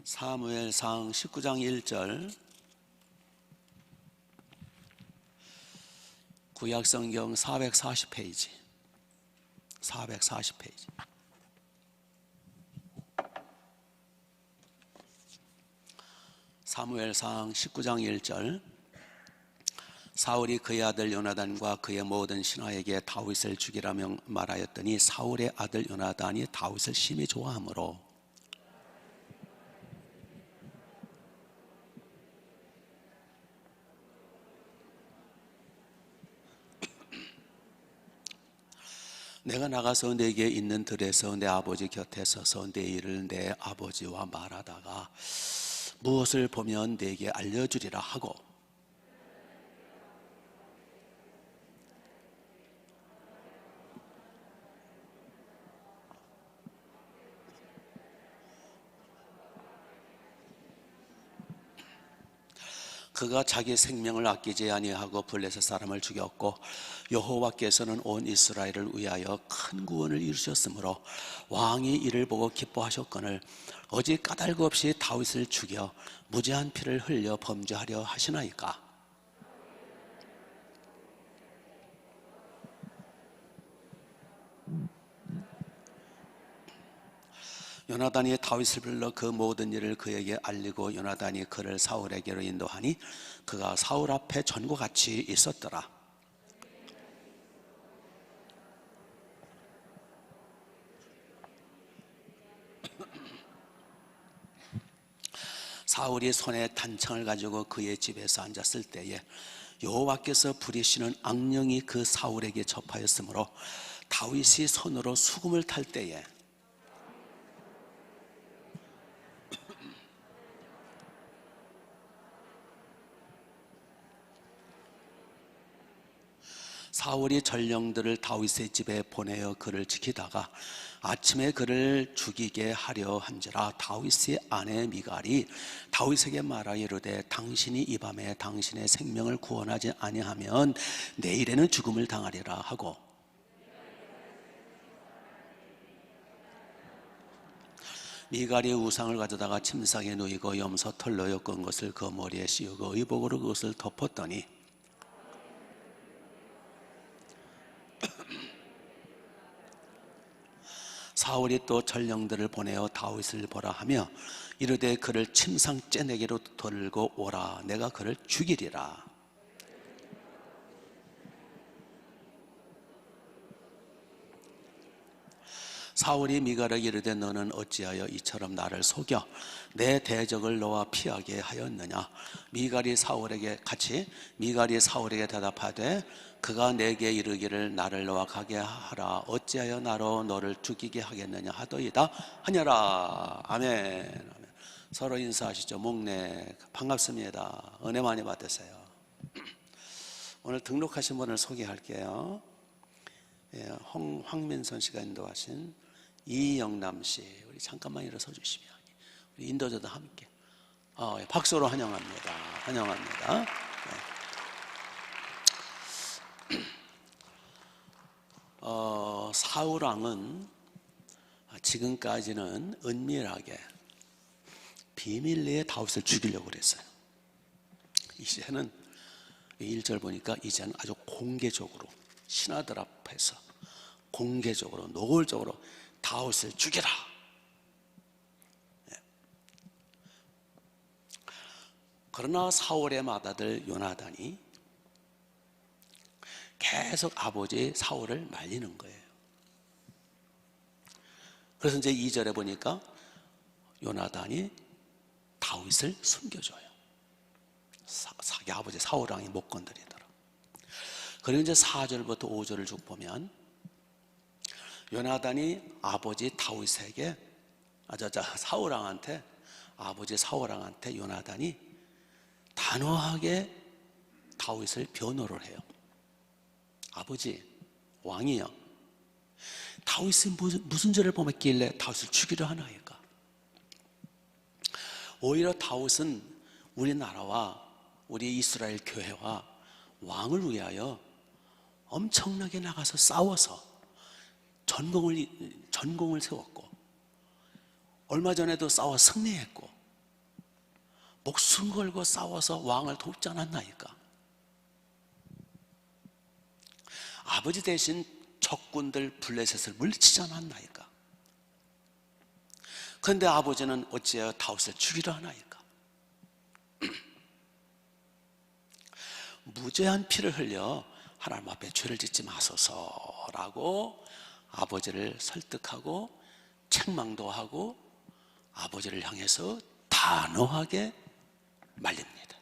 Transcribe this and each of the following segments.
사무엘상 19장 1절, 구약성경 440페이지. 사무엘상 19장 1절. 사울이 그의 아들 요나단과 그의 모든 신하에게 다윗을 죽이라며 말하였더니 사울의 아들 요나단이 다윗을 심히 좋아하므로 내가 나가서 내게 있는 들에서 내 아버지 곁에 서서 내 일을 내 아버지와 말하다가 무엇을 보면 내게 알려주리라 하고, 그가 자기 생명을 아끼지 아니하고 블레셋 사람을 죽였고 여호와께서는 온 이스라엘을 위하여 큰 구원을 이루셨으므로 왕이 이를 보고 기뻐하셨거늘 어찌 까닭 없이 다윗을 죽여 무죄한 피를 흘려 범죄하려 하시나이까. 요나단이 다윗을 불러 그 모든 일을 그에게 알리고 요나단이 그를 사울에게로 인도하니 그가 사울 앞에 전과 같이 있었더라. 사울이 손에 단창을 가지고 그의 집에서 앉았을 때에 여호와께서 부리시는 악령이 그 사울에게 접하였으므로 다윗이 손으로 수금을 탈 때에 사울이 전령들을 다윗의 집에 보내어 그를 지키다가 아침에 그를 죽이게 하려 한지라 다윗의 아내 미갈이 다윗에게 말하여 이르되 당신이 이 밤에 당신의 생명을 구원하지 아니하면 내일에는 죽음을 당하리라 하고, 미갈이 우상을 가져다가 침상에 누이고 염소 털로 엮은 것을 그 머리에 씌우고 의복으로 그것을 덮었더니 사울이 또 전령들을 보내어 다윗을 보라 하며 이르되 그를 침상 째내기로 돌고 오라, 내가 그를 죽이리라. 사울이 미갈에게 이르되 너는 어찌하여 이처럼 나를 속여 내 대적을 너와 피하게 하였느냐. 미갈이 사울에게 대답하되 그가 내게 이르기를 나를 너와 가게 하라, 어찌하여 나로 너를 죽이게 하겠느냐 하더이다 하냐라. 아멘. 서로 인사하시죠. 목례 반갑습니다. 은혜 많이 받으세요. 오늘 등록하신 분을 소개할게요. 황민선 씨가 인도하신 이영남 씨, 우리 잠깐만 일어서 주시면 우리 인도자도 함께 박수로 환영합니다. 환영합니다. 네. 사울 왕은 지금까지는 은밀하게 비밀리에 다윗을 죽이려고 그랬어요. 이제는 1절 보니까 이제는 아주 공개적으로 신하들 앞에서 공개적으로 노골적으로 다윗을 죽이라. 그러나 사울의 맏아들 요나단이 계속 아버지 사울을 말리는 거예요. 그래서 이제 2절에 보니까 요나단이 다윗을 숨겨줘요. 자기 아버지 사울 왕이 못 건드리더라. 그리고 이제 4절부터 5절을 쭉 보면 요나단이 아버지 다윗에게 사울 왕한테, 아버지 사울 왕한테 요나단이 단호하게 다윗을 변호를 해요. 아버지, 왕이요, 다윗이 무슨 죄를 범했길래 다윗을 죽이려 하나이까? 오히려 다윗은 우리나라와 우리 이스라엘 교회와 왕을 위하여 엄청나게 나가서 싸워서 전공을 세웠고 얼마 전에도 싸워 승리했고 목숨 걸고 싸워서 왕을 돕지 않았나이까? 아버지 대신 적군들 블레셋을 물리치지 않았나이까? 그런데 아버지는 어찌하여 다윗을 죽이려 하나이까? 무죄한 피를 흘려 하나님 앞에 죄를 짓지 마소서라고 아버지를 설득하고 책망도 하고 아버지를 향해서 단호하게 말립니다.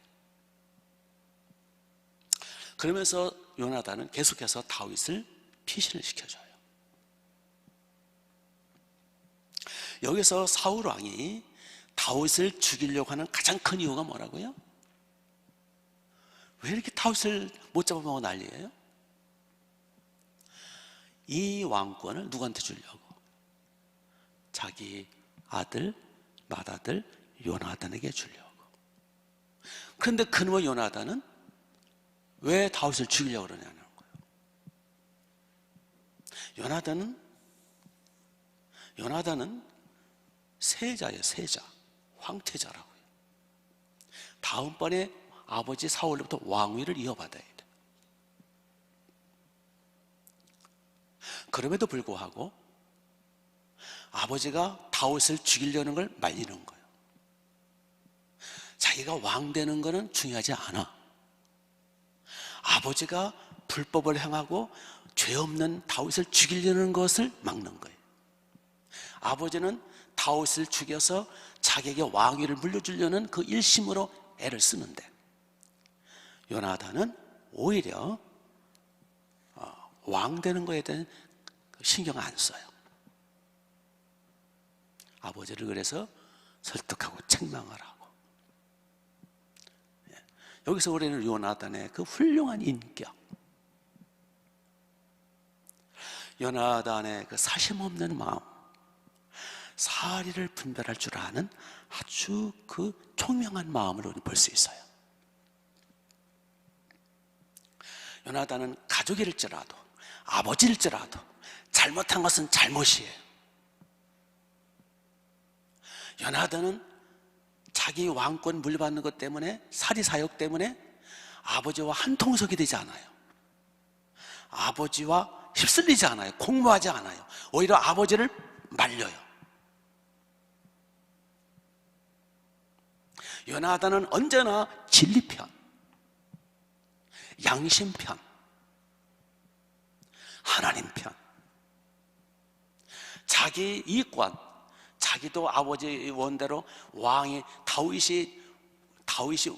그러면서 요나단은 계속해서 다윗을 피신을 시켜줘요. 여기서 사울 왕이 다윗을 죽이려고 하는 가장 큰 이유가 뭐라고요? 왜 이렇게 다윗을 못 잡아먹어 난리예요? 이 왕권을 누구한테 주려고? 자기 아들, 맏아들 요나단에게 주려고. 그런데 그놈의 요나단은 왜 다윗을 죽이려고 그러냐는 거예요. 요나단은 세자예요. 세자, 황태자라고요. 다음번에 아버지 사울로부터 왕위를 이어받아야 돼. 그럼에도 불구하고 아버지가 다윗을 죽이려는 걸 말리는 거예요. 자기가 왕 되는 거는 중요하지 않아. 아버지가 불법을 행하고 죄 없는 다윗을 죽이려는 것을 막는 거예요. 아버지는 다윗을 죽여서 자기에게 왕위를 물려주려는 그 일심으로 애를 쓰는데 요나단은 오히려 왕 되는 거에 대한 신경 안 써요. 아버지를 그래서 설득하고 책망을 하고. 여기서 우리는 요나단의 그 훌륭한 인격, 요나단의 그 사심없는 마음, 사리를 분별할 줄 아는 아주 그 총명한 마음을 우리 볼 수 있어요. 요나단은 가족일지라도 아버지일지라도 잘못한 것은 잘못이에요. 요나단은 자기 왕권 물려받는 것 때문에, 사리사욕 때문에 아버지와 한통속이 되지 않아요. 아버지와 휩쓸리지 않아요. 공모하지 않아요. 오히려 아버지를 말려요. 요나단은 언제나 진리편, 양심편, 하나님 편, 자기 이권, 자기도 아버지 원대로 왕이 다윗이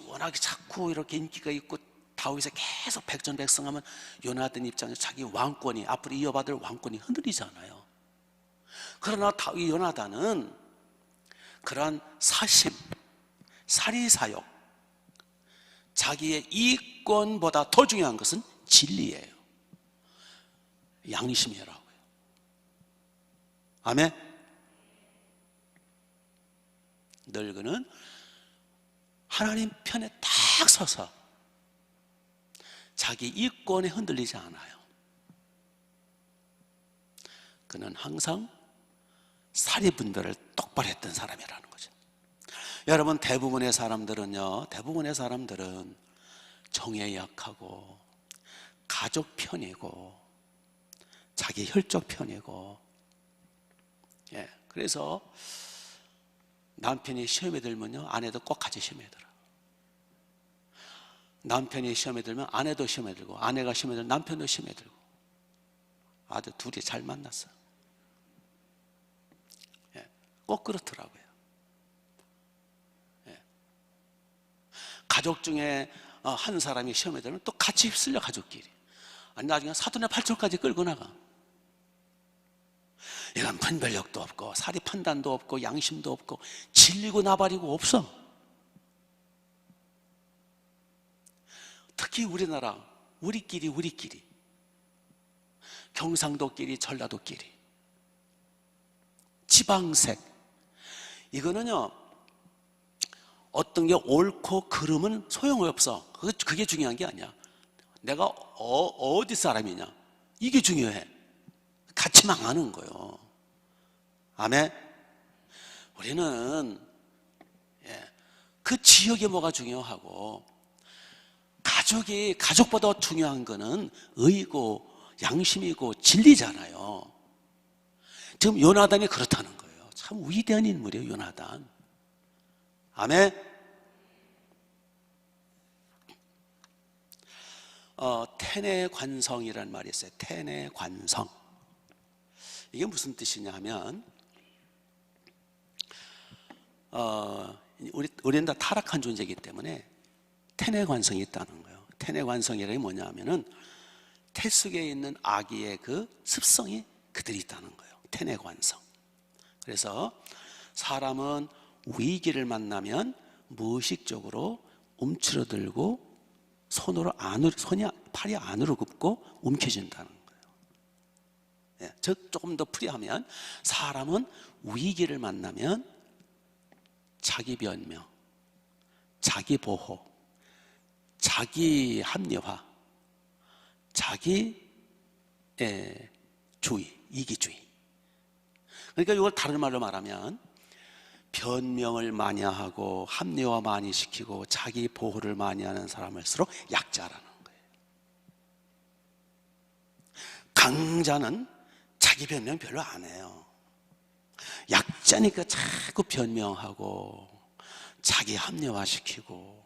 워낙에 자꾸 이렇게 인기가 있고 다윗에 계속 백전백승하면 요나단 입장에서 자기 왕권이 앞으로 이어받을 왕권이 흔들리잖아요. 그러나 이 요나단은 그러한 사심, 사리사욕, 자기의 이권보다 더 중요한 것은 진리예요. 양심이라고요. 아멘. 늘 그는 하나님 편에 딱 서서 자기 이권에 흔들리지 않아요. 그는 항상 사리분별을 똑바로 했던 사람이라는 거죠. 여러분, 대부분의 사람들은 정에 약하고 가족 편이고 자기 혈족 편이고, 그래서 남편이 시험에 들면요 아내도 꼭 같이 시험에 들어. 남편이 시험에 들면 아내도 시험에 들고, 아내가 시험에 들면 남편도 시험에 들고. 아주 둘이 잘 만났어. 꼭 그렇더라고요. 가족 중에 한 사람이 시험에 들면 또 같이 휩쓸려, 가족끼리. 아니, 나중에 사돈의 팔촌까지 끌고 나가. 이건 분별력도 없고 사리 판단도 없고 양심도 없고 진리고 나발이고 없어. 특히 우리나라, 우리끼리 경상도끼리, 전라도끼리, 지방색, 이거는요 어떤 게 옳고 그름은 소용없어. 그게 중요한 게 아니야. 내가 어디 사람이냐, 이게 중요해. 같이 망하는 거예요. 아멘. 우리는 그 지역이 뭐가 중요하고, 가족보다 중요한 거는 의고 양심이고 진리잖아요. 지금 요나단이 그렇다는 거예요. 참 위대한 인물이에요, 요나단. 아멘. 태내관성이라는 말이 있어요. 태내관성. 이게 무슨 뜻이냐 하면, 우리는 다 타락한 존재이기 때문에 태내관성이 있다는 거예요. 태내관성이라는 게 뭐냐 하면은 태 속에 있는 아기의 그 습성이 그들이 있다는 거예요. 태내관성. 그래서 사람은 위기를 만나면 무의식적으로 움츠러들고 팔이 안으로 굽고 움켜진다는 거예요. 예, 즉 조금 더 풀이하면 사람은 위기를 만나면 자기 변명, 자기 보호, 자기 합리화, 자기 주의, 이기주의. 그러니까 이걸 다른 말로 말하면 변명을 많이 하고 합리화 많이 시키고 자기 보호를 많이 하는 사람일수록 약자라는 거예요. 강자는 자기 변명 별로 안 해요. 약자니까 자꾸 변명하고 자기 합리화시키고,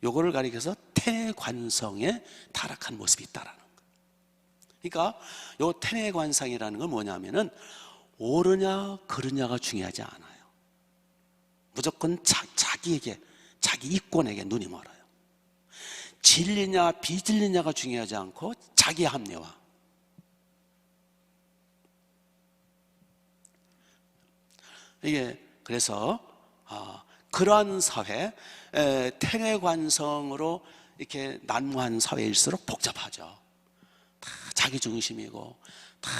요거를 가리켜서 태관성에 타락한 모습이 있다라는 거예요. 그러니까 요 태관성이라는 건 뭐냐면은 옳으냐 그르냐가 중요하지 않아요. 무조건 자기에게, 자기 이권에게 눈이 멀어요. 진리냐 비진리냐가 중요하지 않고 자기 합리화. 이게 그래서 그러한 사회, 태내관성으로 이렇게 난무한 사회일수록 복잡하죠. 다 자기 중심이고, 다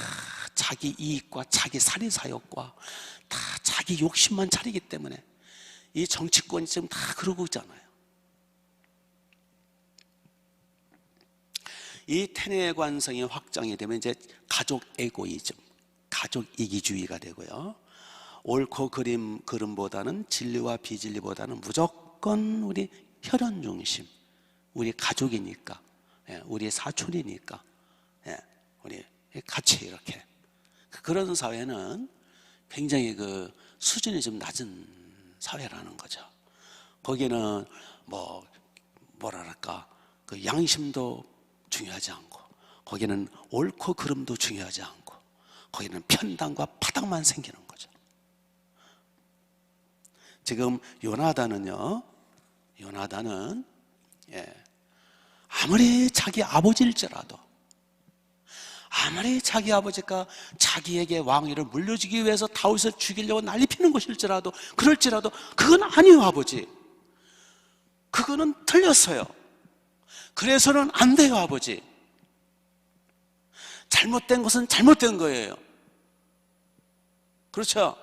자기 이익과 자기 살인사욕과 다 자기 욕심만 차리기 때문에 이 정치권이 지금 다 그러고 있잖아요. 이 태내관성이 확장이 되면 이제 가족 에고이즘, 가족 이기주의가 되고요. 옳고 그름보다는 진리와 비진리보다는 무조건 우리 혈연 중심, 우리 가족이니까, 우리 사촌이니까, 우리 같이 이렇게, 그런 사회는 굉장히 그 수준이 좀 낮은 사회라는 거죠. 거기는 뭐랄까, 그 양심도 중요하지 않고, 거기는 옳고 그름도 중요하지 않고, 거기는 편당과 파당만 생기는 거죠. 지금 요나단은 아무리 자기 아버지일지라도, 아무리 자기 아버지가 자기에게 왕위를 물려주기 위해서 다윗을 죽이려고 난리 피는 것일지라도, 그럴지라도 그건 아니에요. 아버지, 그거는 틀렸어요. 그래서는 안 돼요. 아버지, 잘못된 것은 잘못된 거예요. 그렇죠?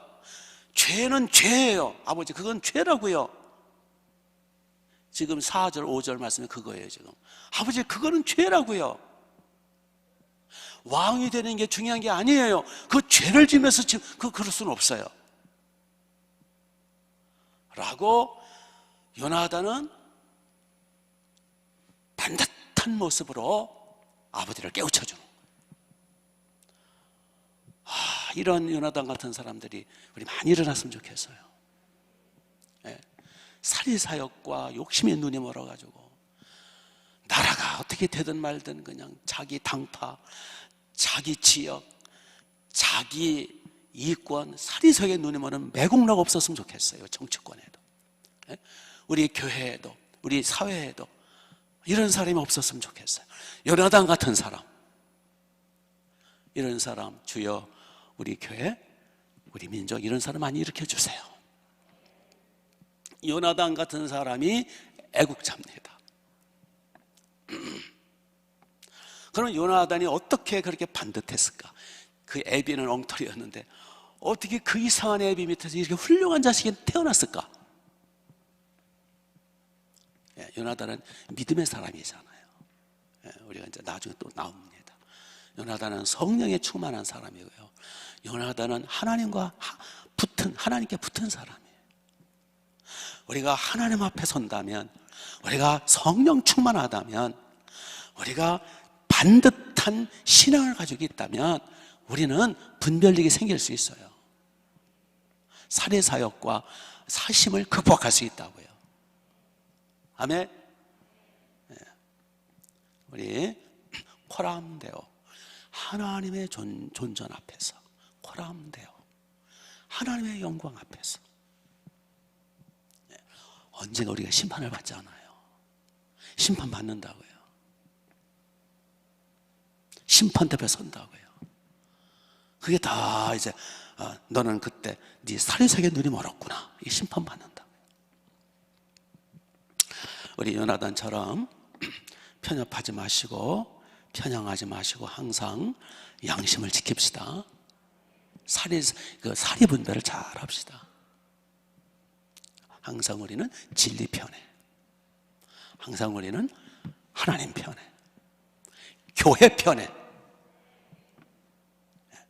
죄는 죄예요. 아버지, 그건 죄라고요. 지금 4절 5절 말씀이 그거예요. 지금 아버지, 그거는 죄라고요. 왕이 되는 게 중요한 게 아니에요. 그 죄를 지면서 지금 그럴 수는 없어요 라고 요나단은 반듯한 모습으로 아버지를 깨우쳐주는 거예요. 이런 요나단 같은 사람들이 우리 많이 일어났으면 좋겠어요. 살인사욕과 욕심에 눈이 멀어가지고 나라가 어떻게 되든 말든 그냥 자기 당파, 자기 지역, 자기 이권, 살인사욕에 눈이 멀은 매국노가 없었으면 좋겠어요. 정치권에도, 우리 교회에도, 우리 사회에도 이런 사람이 없었으면 좋겠어요. 요나단 같은 사람, 이런 사람 주여 우리 교회, 우리 민족 이런 사람 많이 일으켜주세요. 요나단 같은 사람이 애국자입니다. 그럼 요나단이 어떻게 그렇게 반듯했을까? 그 애비는 엉터리였는데 어떻게 그 이상한 애비 밑에서 이렇게 훌륭한 자식이 태어났을까? 요나단은 믿음의 사람이잖아요. 우리가 이제 나중에 또 나옵니다. 요나단은 성령에 충만한 사람이고요. 요나단은 하나님께 붙은 사람이에요. 우리가 하나님 앞에 선다면, 우리가 성령 충만하다면, 우리가 반듯한 신앙을 가지고 있다면 우리는 분별력이 생길 수 있어요. 살해사역과 사심을 극복할 수 있다고요. 아멘. 우리 코람데오, 하나님의 존전 앞에서, 코람데오, 하나님의 영광 앞에서 언젠가 우리가 심판을 받잖아요. 심판받는다고요. 심판대에 선다고요. 그게 다 이제 너는 그때 네 살인사기의 눈이 멀었구나, 이 심판받는다고요. 우리 요나단처럼 편협하지 마시고 편향하지 마시고 항상 양심을 지킵시다. 사리 분별을 잘 합시다. 항상 우리는 진리 편에, 항상 우리는 하나님 편에, 교회 편에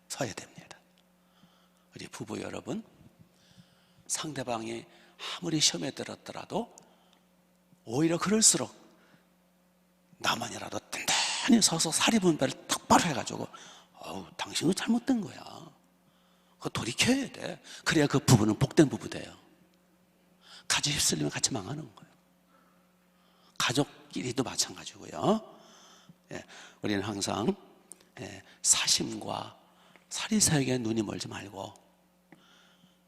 서야 됩니다. 우리 부부 여러분, 상대방이 아무리 시험에 들었더라도 오히려 그럴수록 나만이라도 단단히 서서 사리 분별을 똑바로 해가지고 당신은 잘못된 거야, 그거 돌이켜야 돼. 그래야 그 부부는 복된 부부 돼요. 같이 휩쓸리면 같이 망하는 거예요. 가족끼리도 마찬가지고요. 우리는 항상 사심과 사리사욕에 눈이 멀지 말고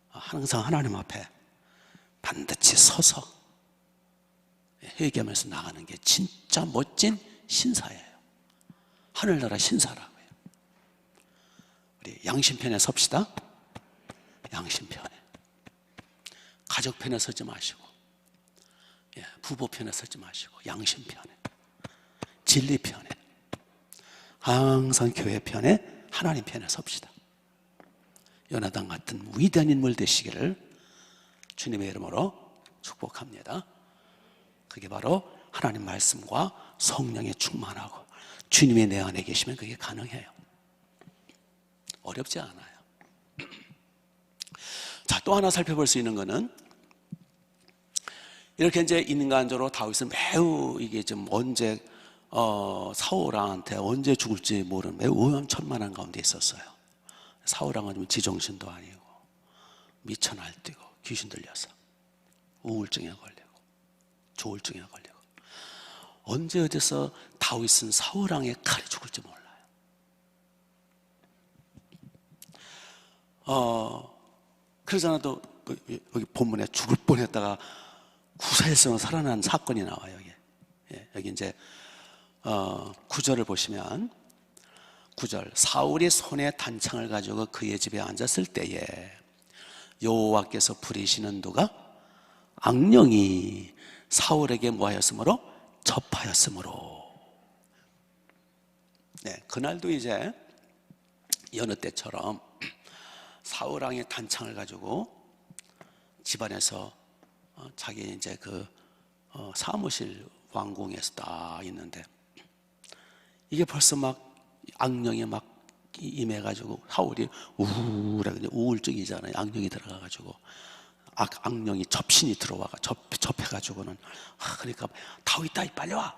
항상 하나님 앞에 반드시 서서 회개하면서 나가는 게 진짜 멋진 신사예요. 하늘나라 신사라고요. 우리 양심편에 섭시다. 양심편에. 가족 편에 서지 마시고, 부부 편에 서지 마시고, 양심 편에, 진리 편에, 항상 교회 편에, 하나님 편에 섭시다. 요나단 같은 위대한 인물 되시기를 주님의 이름으로 축복합니다. 그게 바로 하나님 말씀과 성령에 충만하고 주님의 내 안에 계시면 그게 가능해요. 어렵지 않아요. 자, 또 하나 살펴볼 수 있는 것은, 이렇게 이제 인간적으로 다윗은 매우 이게 좀 언제 사울왕한테 언제 죽을지 모르는 매우 위험천만한 가운데 있었어요. 사울왕은 지정신도 아니고 미쳐 날뛰고 귀신 들려서 우울증에 걸리고 조울증에 걸리고, 언제 어디서 다윗은 사울왕의 칼에 죽을지 몰라요. 그러잖아도 여기 본문에 죽을 뻔했다가 구사일성으로 살아난 사건이 나와요. 여기 이제 9절을 보시면, 9절, 사울이 손에 단창을 가지고 그의 집에 앉았을 때에 여호와께서 부리시는 누가 악령이 사울에게 뭐하였으므로? 접하였으므로. 그날도 이제 여느 때처럼 사울왕의 단창을 가지고 집안에서 자기 이제 그 사무실 왕궁에서 딱 있는데, 이게 벌써 막 악령이 막 임해가지고 사울이 우울하게, 우울증이잖아요. 악령이 들어가가지고 악령이 접신이 들어와가 접해가지고는 그러니까 다윗 빨리 와.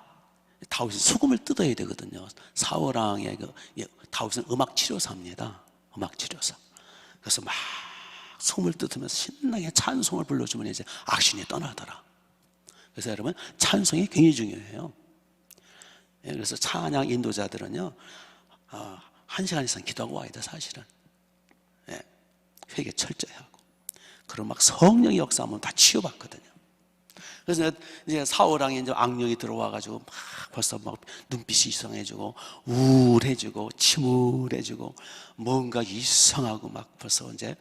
다윗은 수금을 뜯어야 되거든요. 사울왕의 다윗은 음악 치료사입니다. 음악 치료사. 그래서 막 숨을 뜯으면서 신나게 찬송을 불러주면 이제 악신이 떠나더라. 그래서 여러분, 찬송이 굉장히 중요해요. 그래서 찬양 인도자들은요, 1시간 이상 기도하고 와야 돼, 사실은. 회개 철저히 하고. 그럼 막 성령의 역사하면 다 치유받거든요. 그래서 이제 사울왕에 이제 악령이 들어와가지고 막 벌써 막 눈빛이 이상해지고 우울해지고 침울해지고 뭔가 이상하고 막 벌써 이제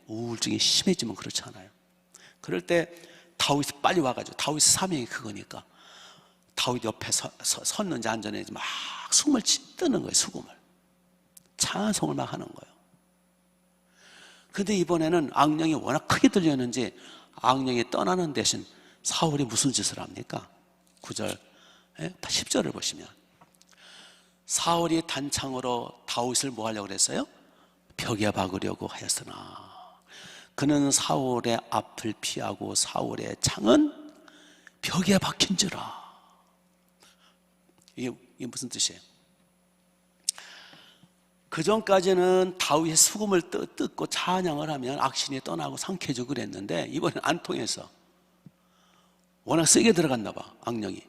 우울증이 심해지면 그렇잖아요. 그럴 때 다윗이 빨리 와가지고, 다윗 사명이 그거니까 다윗 옆에 섰는지 앉았는지 막 숨을 뜨는 거예요. 수금을, 찬송을 막 하는 거예요. 근데 이번에는 악령이 워낙 크게 들렸는지 악령이 떠나는 대신 사울이 무슨 짓을 합니까? 9절, 10절을 보시면, 사울이 단창으로 다윗을 뭐 하려고 그랬어요? 벽에 박으려고 하였으나. 그는 사울의 앞을 피하고 사울의 창은 벽에 박힌지라. 이게 무슨 뜻이에요? 그 전까지는 다윗이 수금을 뜯고 찬양을 하면 악신이 떠나고 상쾌해지고 그랬는데 이번엔 안 통해서 워낙 세게 들어갔나 봐, 악령이.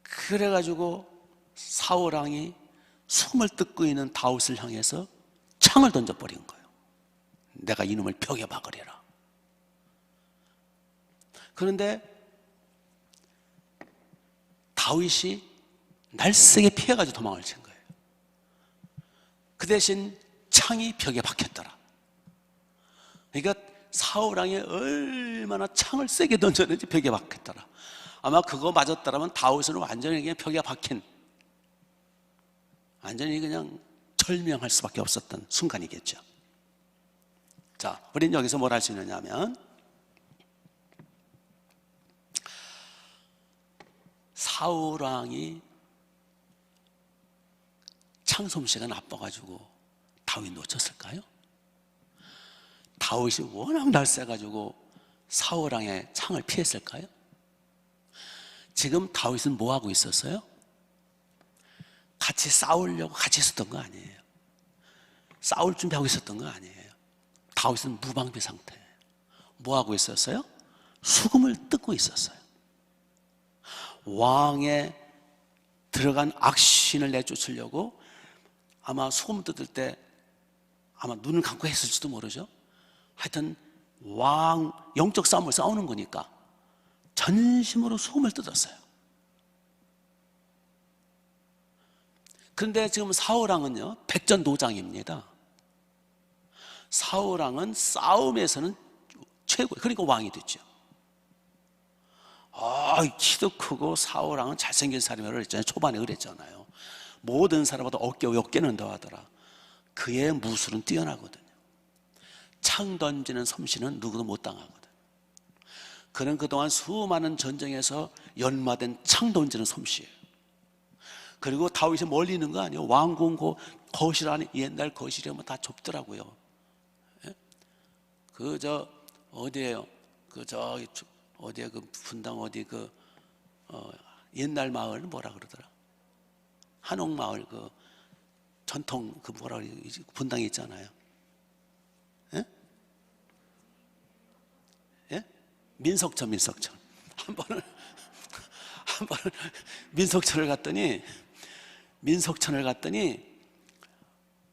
그래가지고 사울 왕이 수금을 뜯고 있는 다윗을 향해서 창을 던져버린 거예요. 내가 이놈을 벽에 박으리라. 그런데 다윗이 날쌔게 피해가지고 도망을 친 거예요. 그 대신 창이 벽에 박혔더라. 그러니까 사울 왕이 얼마나 창을 세게 던졌는지 벽에 박혔더라. 아마 그거 맞았더라면 다윗은 완전히 그냥 벽에 박힌, 완전히 그냥 절명할 수밖에 없었던 순간이겠죠. 자, 우리는 여기서 뭘 할 수 있느냐 하면, 사울 왕이 창 솜씨가 나빠가지고 다윗 놓쳤을까요? 다윗이 워낙 날쌔가지고 사울 왕의 창을 피했을까요? 지금 다윗은 뭐 하고 있었어요? 같이 싸우려고 같이 있었던 거 아니에요. 싸울 준비하고 있었던 거 아니에요. 다윗은 무방비 상태예요. 뭐 하고 있었어요? 수금을 뜯고 있었어요. 왕에 들어간 악신을 내쫓으려고 아마 수금 뜯을 때 아마 눈을 감고 했을지도 모르죠. 하여튼 왕 영적 싸움을 싸우는 거니까 전심으로 수금을 뜯었어요. 그런데 지금 사울왕은요, 백전노장입니다. 사울왕은 싸움에서는 최고예요. 그러니까 왕이 됐죠. 키도 크고 사울왕은 잘생긴 사람이라고 그랬잖아요. 초반에 그랬잖아요. 모든 사람보다 어깨는 더 하더라. 그의 무술은 뛰어나거든요. 창 던지는 솜씨는 누구도 못 당하거든. 그는 그동안 수많은 전쟁에서 연마된 창 던지는 솜씨예요. 그리고 다윗이 멀리 있는 거 아니에요. 왕궁 거실 안에, 옛날 거실이면 다 좁더라고요. 어디에요? 어디에 분당 옛날 마을 뭐라 그러더라? 한옥마을 전통 뭐라 그래? 분당에 있잖아요. 예? 예? 민석천. 한 번은 민석천을 갔더니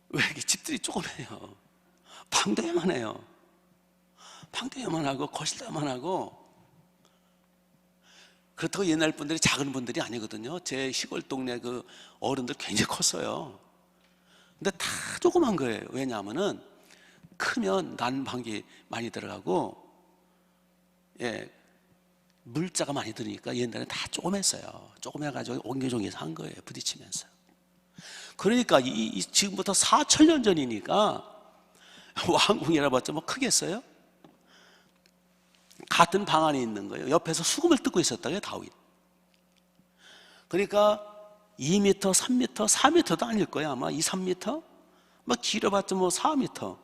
왜 이렇게 집들이 조그매요. 방도 요만해요. 방도 요만하고 거실도 요만하고. 그렇다고 옛날 분들이 작은 분들이 아니거든요. 제 시골 동네 어른들 굉장히 컸어요. 근데 다 조그만 거예요. 왜냐하면은 크면 난방기 많이 들어가고, 물자가 많이 들으니까 옛날에 다 조그맸어요. 조그매가지고 옹기종기해서 한 거예요. 부딪히면서. 그러니까 지금부터 4,000년 전이니까 왕궁이라 봤자 뭐 크겠어요? 같은 방 안에 있는 거예요. 옆에서 수금을 뜯고 있었다고요, 다윗. 그러니까 2m, 3m, 4m도 아닐 거예요. 아마 2, 3m? 막 길어봤자 뭐 4m.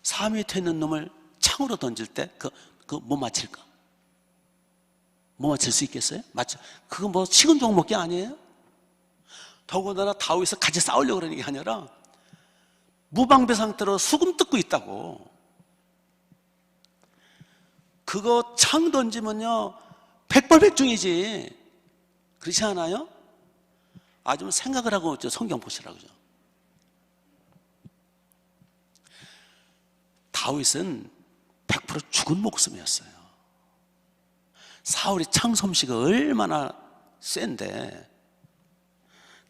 4m 있는 놈을 창으로 던질 때 못 맞힐까? 못 맞힐 수 있겠어요? 맞죠? 그거 뭐 식은 죽 먹기 아니에요? 더군다나 다윗을 같이 싸우려고 그러는 게 아니라 무방비 상태로 수금 뜯고 있다고. 그거 창 던지면요 백발백중이지. 그렇지 않아요? 좀 생각을 하고 성경 보시라고요. 다윗은 100% 죽은 목숨이었어요. 사울이 창 솜씨가 얼마나 센데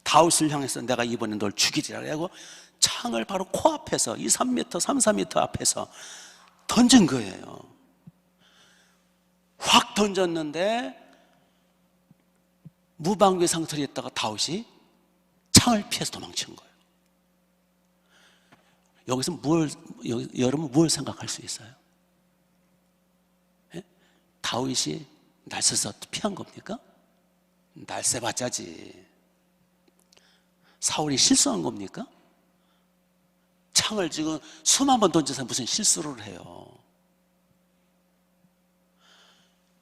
다윗을 향해서 내가 이번에 널 죽이리라 하고 창을 바로 코앞에서 2, 3m, 3, 4m 앞에서 던진 거예요. 확 던졌는데 무방비 상태로 있다가 다윗이 창을 피해서 도망친 거예요. 여기서 여러분 뭘 생각할 수 있어요? 다윗이 날쌔서 피한 겁니까? 날쌔봤자지. 사울이 실수한 겁니까? 창을 지금 수만 번 던져서 무슨 실수를 해요.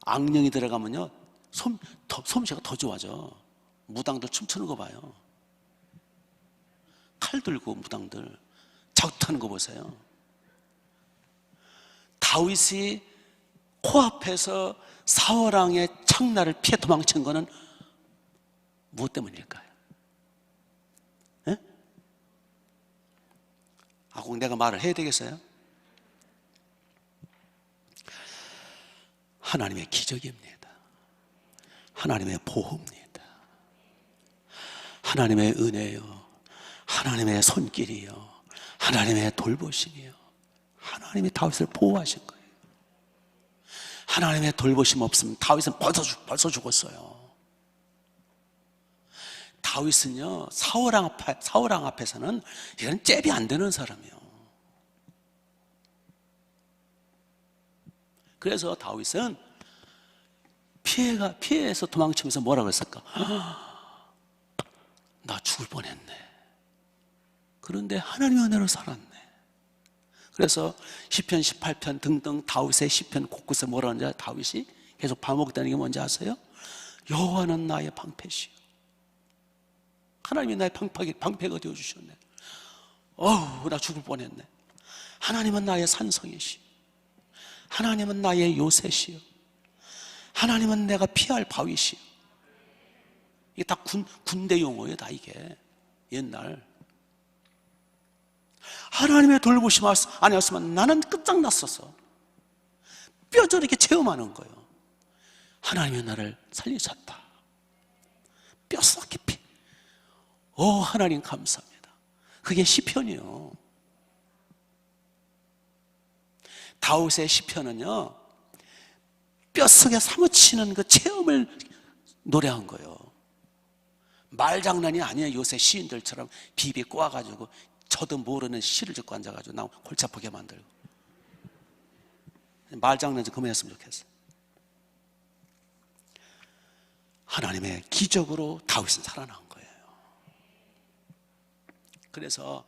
악령이 들어가면요 솜씨가 더 좋아져. 무당들 춤추는 거 봐요. 칼 들고 무당들 자투하는 거 보세요. 다윗이 코앞에서 사울왕의 창날을 피해 도망친 거는 무엇 때문일까요? 예? 꼭 내가 말을 해야 되겠어요? 하나님의 기적입니다. 하나님의 보호입니다. 하나님의 은혜요, 하나님의 손길이요, 하나님의 돌보심이요, 하나님이 다윗을 보호하신 거예요. 하나님의 돌보심 없으면 다윗은 벌써 죽었어요. 다윗은요 사울왕 앞에서는 이런 잽이 안 되는 사람이에요. 그래서 다윗은 피해서 도망치면서 뭐라고 했을까? 나 죽을 뻔했네. 그런데 하나님의 은혜로 살았네. 그래서 시편 18편 등등 다윗의 시편 곳곳에 뭐라 하는지 다윗이 계속 반복되는 게 뭔지 아세요? 여호와는 나의 방패시요, 하나님이 나의 방패가 되어주셨네. 나 죽을 뻔했네. 하나님은 나의 산성이시요, 하나님은 나의 요새시요, 하나님은 내가 피할 바위시요. 이게 다 군대 용어예요. 다 이게 옛날 하나님의 돌보심 아니었으면 나는 끝장났었어. 뼈저리게 체험하는 거예요. 하나님이 나를 살리셨다. 뼛속 깊이 하나님 감사합니다. 그게 시편이에요. 다윗의 시편은요 뼛속에 사무치는 그 체험을 노래한 거예요. 말장난이 아니에요. 요새 시인들처럼 비비 꼬아가지고 저도 모르는 시를 짓고 앉아가지고 나 골치 아프게 만들고. 말장난 좀 그만했으면 좋겠어요. 하나님의 기적으로 다윗은 살아난 거예요. 그래서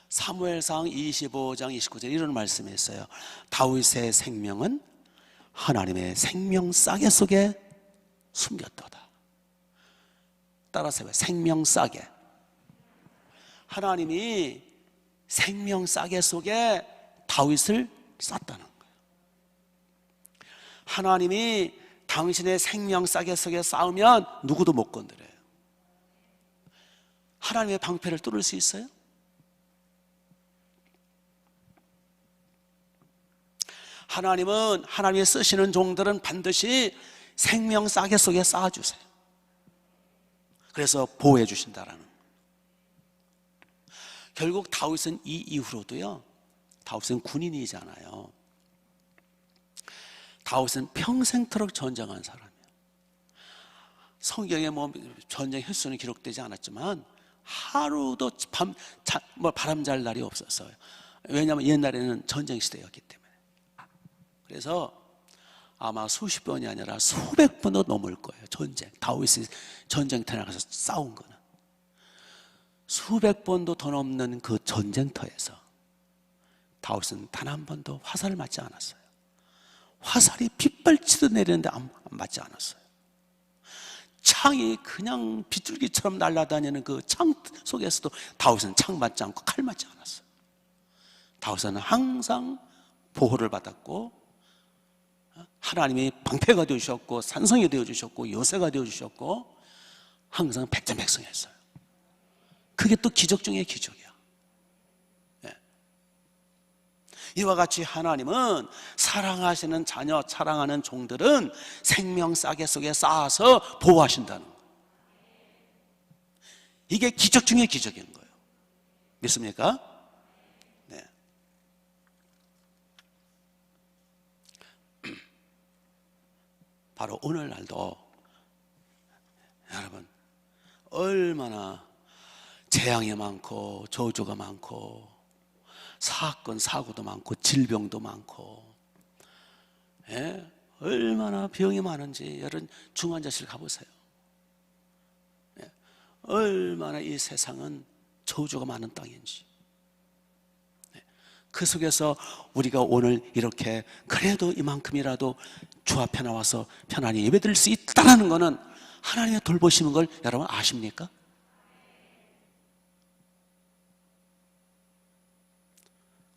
사무엘상 25장 29절 이런 말씀이 있어요. 다윗의 생명은 하나님의 생명 싸개 속에 숨겼도다. 따라서 생명 싸개. 하나님이 생명 싸개 속에 다윗을 쌌다는 거예요. 하나님이 당신의 생명 싸개 속에 쌓으면 누구도 못 건드려요. 하나님의 방패를 뚫을 수 있어요? 하나님은 하나님이 쓰시는 종들은 반드시 생명 싸개 속에 쌓아주세요. 그래서 보호해 주신다라는 거예요. 결국 다윗은 이 이후로도요, 다윗은 군인이잖아요. 다윗은 평생토록 전쟁한 사람이에요. 성경에 전쟁 횟수는 기록되지 않았지만 하루도 바람 잘 날이 없었어요. 왜냐하면 옛날에는 전쟁 시대였기 때문에. 그래서 아마 수십 번이 아니라 수백 번도 넘을 거예요. 다윗이 전쟁터에 나가서 싸운 거는 수백 번도 더 넘는 그 전쟁터에서 다윗은 단 한 번도 화살을 맞지 않았어요. 화살이 빗발치듯 내리는데 안 맞지 않았어요. 창이 그냥 빗줄기처럼 날아다니는 그 창 속에서도 다윗은 창 맞지 않고 칼 맞지 않았어요. 다윗은 항상 보호를 받았고 하나님이 방패가 되어주셨고 산성이 되어주셨고 요새가 되어주셨고 항상 백전백승했어요. 그게 또 기적 중의 기적이야. 네. 이와 같이 하나님은 사랑하시는 자녀, 사랑하는 종들은 생명 싸개 속에 쌓아서 보호하신다는 거예요. 이게 기적 중의 기적인 거예요. 믿습니까? 네. 바로 오늘날도 여러분 얼마나 재앙이 많고 저주가 많고 사건 사고도 많고 질병도 많고 얼마나 병이 많은지 여러분 중환자실 가보세요. 얼마나 이 세상은 저주가 많은 땅인지. 그 속에서 우리가 오늘 이렇게 그래도 이만큼이라도 주 앞에 나와서 편안히 예배드릴 수 있다는 것은 하나님의 돌보시는 걸 여러분 아십니까?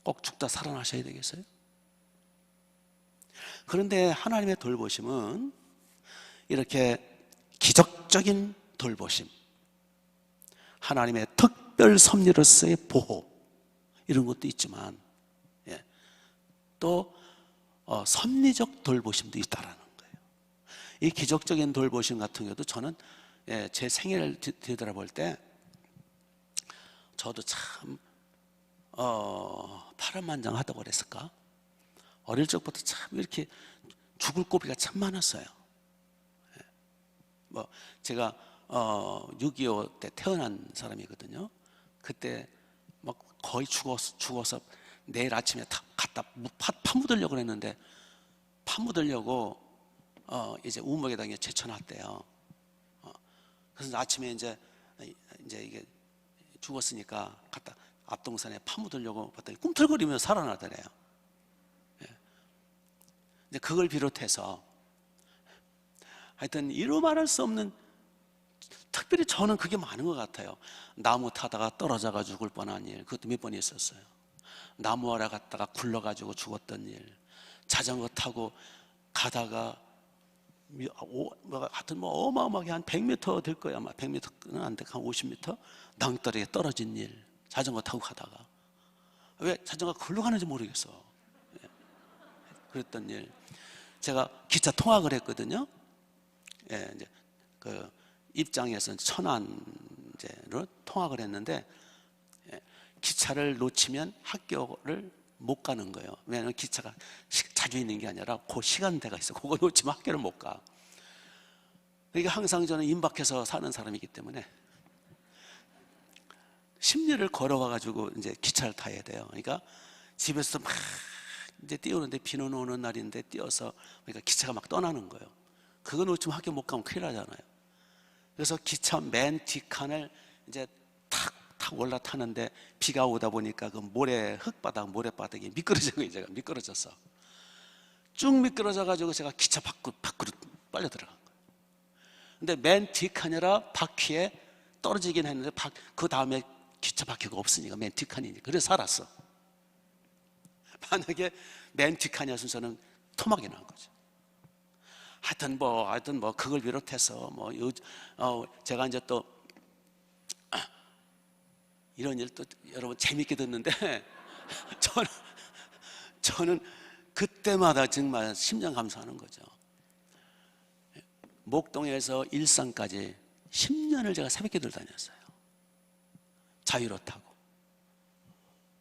꼭 죽다 살아나셔야 되겠어요? 그런데 하나님의 돌보심은 이렇게 기적적인 돌보심, 하나님의 특별 섭리로서의 보호, 이런 것도 있지만 또 섭리적 돌보심도 있다라는 거예요. 이 기적적인 돌보심 같은 경우도 저는 제 생애를 뒤돌아볼 때 저도 참 파란만장하다고 그랬을까? 어릴 적부터 참 이렇게 죽을 고비가 참 많았어요. 뭐 제가 6.25 때 태어난 사람이거든요. 그때 막 거의 죽어서 내일 아침에 갖다 파묻으려고 그랬는데, 파묻으려고 이제 우목에다 제쳐놨대요. 그래서 아침에 이제 이게 죽었으니까 갖다 앞동산에 파묻으려고 봤더니 꿈틀거리면서 살아나더래요. 이제 그걸 비롯해서 하여튼 이루 말할 수 없는, 특별히 저는 그게 많은 것 같아요. 나무 타다가 떨어져가 죽을 뻔한 일, 그것도 몇 번 있었어요. 나무 아래 갔다가 굴러가지고 죽었던 일, 자전거 타고 가다가 하여튼 뭐 어마어마하게 한 100m 될 거야. 아마 100m는 안 돼, 한 50m 낭떠러리에 떨어진 일, 자전거 타고 가다가 왜 자전거가 굴러가는지 모르겠어. 그랬던 일. 제가 기차 통학을 했거든요. 이제 그 입장에서 천안으로 통학을 했는데, 기차를 놓치면 학교를 못 가는 거예요. 왜냐하면 기차가 자주 있는 게 아니라 그 시간대가 있어. 그거 놓치면 학교를 못 가. 그러니까 항상 저는 임박해서 사는 사람이기 때문에 십리를 걸어가가지고 이제 기차를 타야 돼요. 그러니까 집에서 막 이제 뛰어오는데 비는 오는 날인데 뛰어서, 그러니까 기차가 막 떠나는 거예요. 그거 놓치면 학교 못 가면 큰일 나잖아요. 그래서 기차 맨 뒷칸을 이제 탁 올라타는데 비가 오다 보니까 그 모래바닥이 미끄러져요. 제가 미끄러졌어. 쭉 미끄러져가지고 제가 기차 밖으로 빨려 들어간 거예요. 근데 맨 뒷칸이라 바퀴에 떨어지긴 했는데 그 다음에 기차 바퀴가 없으니까 맨 뒷칸이니까 그래서 살았어. 만약에 맨 뒷칸이었으면 저는 토막이 난 거죠. 하여튼 뭐 그걸 비롯해서 제가 이제 또 이런 일 또 여러분 재밌게 듣는데 저는 그때마다 정말 심장 감사하는 거죠. 목동에서 일산까지 10년을 제가 새벽기도를 다녔어요. 자유로 타고.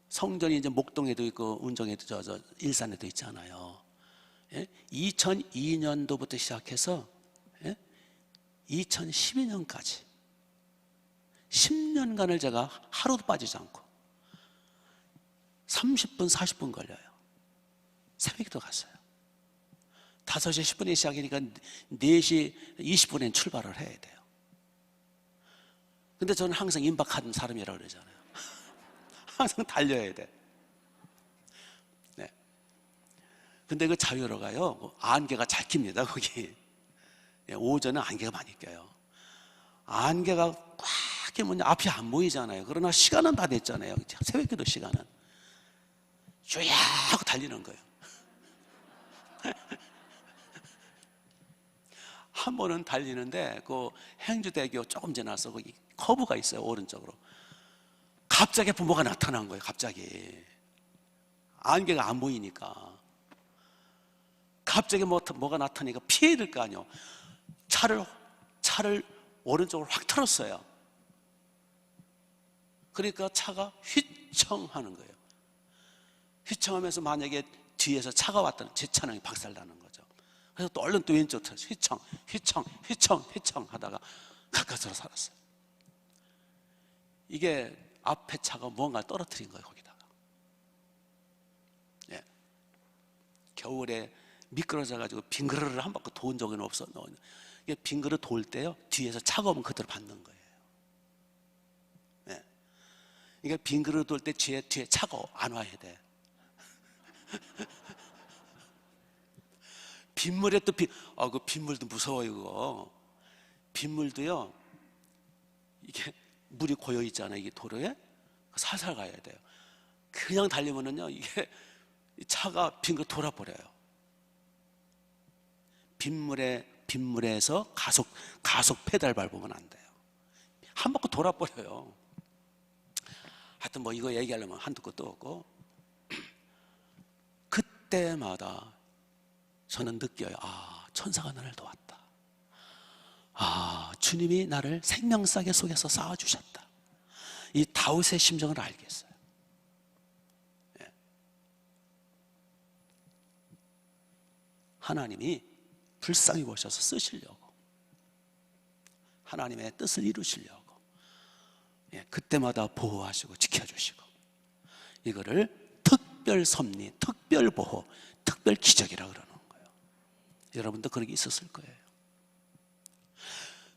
성전이 이제 목동에도 있고 운정에도 저 일산에도 있잖아요. 2002년도부터 시작해서 2012년까지 10년간을 제가 하루도 빠지지 않고 30분 40분 걸려요. 새벽에도 갔어요. 5시 10분에 시작이니까 4시 20분엔 출발을 해야 돼요. 근데 저는 항상 임박하는 사람이라고 그러잖아요. 항상 달려야 돼. 네. 근데 그 자유로가요, 안개가 잘 낍니다, 거기. 오전에 안개가 많이 껴요. 안개가 꽉 끼면 앞이 안 보이잖아요. 그러나 시간은 다 됐잖아요. 새벽기도 시간은. 쭉 하고 달리는 거예요. 한 번은 달리는데 그 행주대교 조금 지나서 거기 커브가 있어요, 오른쪽으로. 갑자기 부모가 나타난 거예요. 갑자기 안개가 안 보이니까 갑자기 뭐가 나타나니까 피해야 될 거 아니에요. 차를 오른쪽으로 확 틀었어요. 그러니까 차가 휘청하는 거예요. 휘청하면서 만약에 뒤에서 차가 왔다면 제 차는 박살나는 거죠. 그래서 또 얼른 또 왼쪽 틀어서 휘청 하다가 가까스로 살았어요. 이게 앞에 차가 무언가 떨어뜨린 거예요, 거기다가. 겨울에 미끄러져가지고 빙그르르 한 바퀴 도운 적은 없어. 이게 빙그르 돌 때요, 뒤에서 차가 오면 그대로 받는 거예요. 그러니까 빙그르 돌 때 뒤에 차가 안 와야 돼. 빗물에 또 그 빗물도 무서워요. 그거 빗물도요, 이게 물이 고여 있잖아요. 이게 도로에 살살 가야 돼요. 그냥 달리면은요, 이게 차가 빙긋 돌아버려요. 빗물에서 가속 페달 밟으면 안 돼요. 한 바퀴 돌아버려요. 하여튼 뭐 이거 얘기하려면 한두 끝도 없고, 그때마다 저는 느껴요. 아, 천사가 나를 도왔다. 아, 주님이 나를 생명싸개 속에서 쌓아주셨다. 이 다윗의 심정을 알겠어요. 예. 하나님이 불쌍히 보셔서 쓰시려고, 하나님의 뜻을 이루시려고, 예, 그때마다 보호하시고 지켜주시고, 이거를 특별 섭리, 특별 보호, 특별 기적이라고 그러는 거예요. 여러분도 그런 게 있었을 거예요.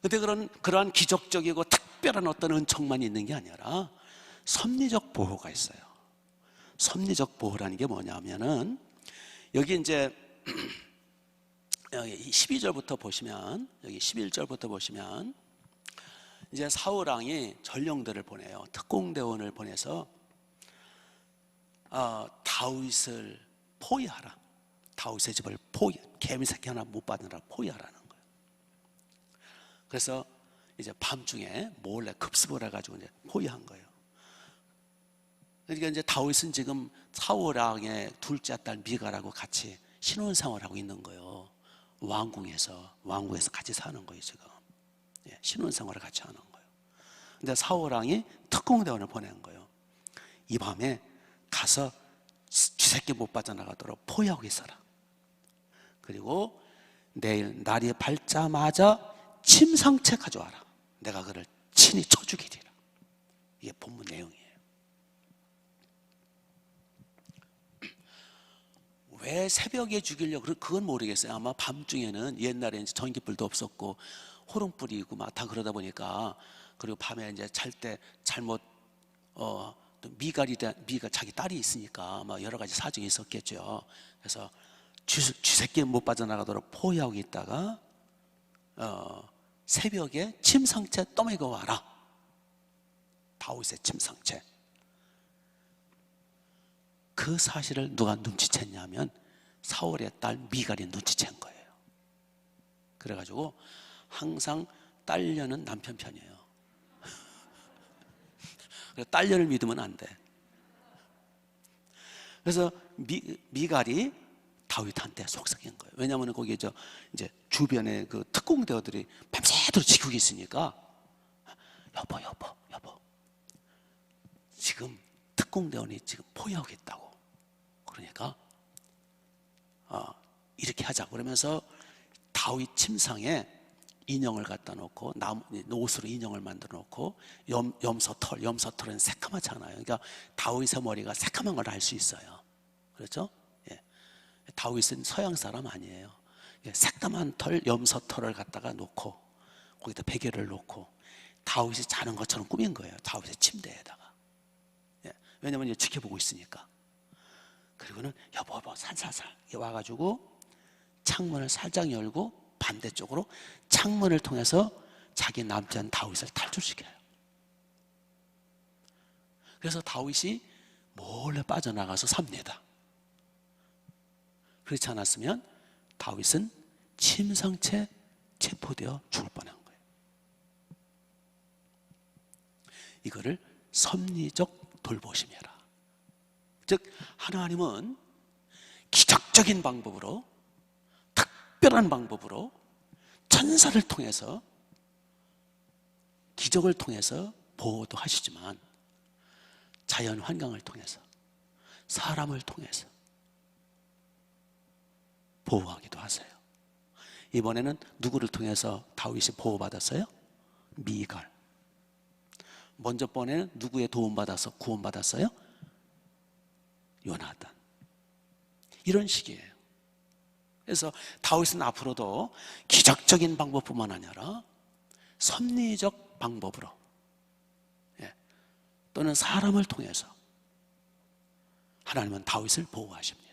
그런데 그러한 기적적이고 특별한 어떤 은총만 있는 게 아니라 섭리적 보호가 있어요. 섭리적 보호라는 게 뭐냐면은, 여기 이제 여기 12절부터 보시면, 여기 11절부터 보시면, 이제 사울 왕이 전령들을 보내요. 특공대원을 보내서 다윗을 포위하라. 다윗의 집을 개미 새끼 하나 못 받으라 포위하라는 거예요. 그래서 이제 밤중에 몰래 급습을 해가지고 이제 포위한 거예요. 그러니까 이제 다윗은 지금 사울 왕의 둘째 딸 미갈하고 같이 신혼생활하고 있는 거예요. 왕궁에서 같이 사는 거예요. 지금 신혼생활을 같이 하는 거예요. 근데 사울 왕이 특공대원을 보낸 거예요. 이 밤에 가서 쥐새끼 못 빠져나가도록 포위하고 있어라. 그리고 내일 날이 밝자마자 침상채 가져와라. 내가 그를 친히 쳐 죽이리라. 이게 본문 내용이에요. 왜 새벽에 죽이려고, 그건 모르겠어요. 아마 밤중에는, 옛날에 이제 전기불도 없었고 호롱불이고 막 다 그러다 보니까, 그리고 밤에 이제 잘 때 잘못 또 미갈이 자기 딸이 있으니까 막 여러 가지 사정이 있었겠죠. 그래서 쥐새끼 못 빠져나가도록 포위하고 있다가 새벽에 침상채 떠매고 와라. 다윗의 침상채. 그 사실을 누가 눈치챘냐면 사울의 딸 미갈이 눈치챈 거예요. 그래가지고 항상 딸녀는 남편 편이에요. 딸녀를 믿으면 안 돼. 그래서 미갈이 다윗한테 속삭인 거예요. 왜냐하면 거기에 이제 주변에 그 특공대원들이 밤새도록 지키고 있으니까, 여보, 지금 특공대원이 지금 포위하고 있다고. 그러니까 이렇게 하자. 그러면서 다윗 침상에 인형을 갖다 놓고, 옷으로 인형을 만들어 놓고, 염소털은 새까맣잖아요. 그러니까 다윗의 머리가 새까만 걸 알 수 있어요. 그렇죠? 예. 다윗은 서양 사람 아니에요. 새까만 염소털을 갖다가 놓고, 거기다 베개를 놓고 다윗이 자는 것처럼 꾸민 거예요. 다윗의 침대에다가. 예. 왜냐면 지켜보고 있으니까. 그리고는 여보 살살살 와가지고 창문을 살짝 열고 반대쪽으로 창문을 통해서 자기 남편 다윗을 탈출시켜요. 그래서 다윗이 몰래 빠져나가서 삽니다. 그렇지 않았으면 다윗은 침상채 체포되어 죽을 뻔한 거예요. 이거를 섭리적 돌보심이라. 즉 하나님은 기적적인 방법으로, 특별한 방법으로 천사를 통해서, 기적을 통해서 보호도 하시지만 자연 환경을 통해서, 사람을 통해서 보호하기도 하세요. 이번에는 누구를 통해서 다윗이 보호받았어요? 미갈. 먼저 번에는 누구의 도움받아서 구원받았어요? 요나단. 이런 식이에요. 그래서 다윗은 앞으로도 기적적인 방법뿐만 아니라 섭리적 방법으로, 또는 사람을 통해서 하나님은 다윗을 보호하십니다.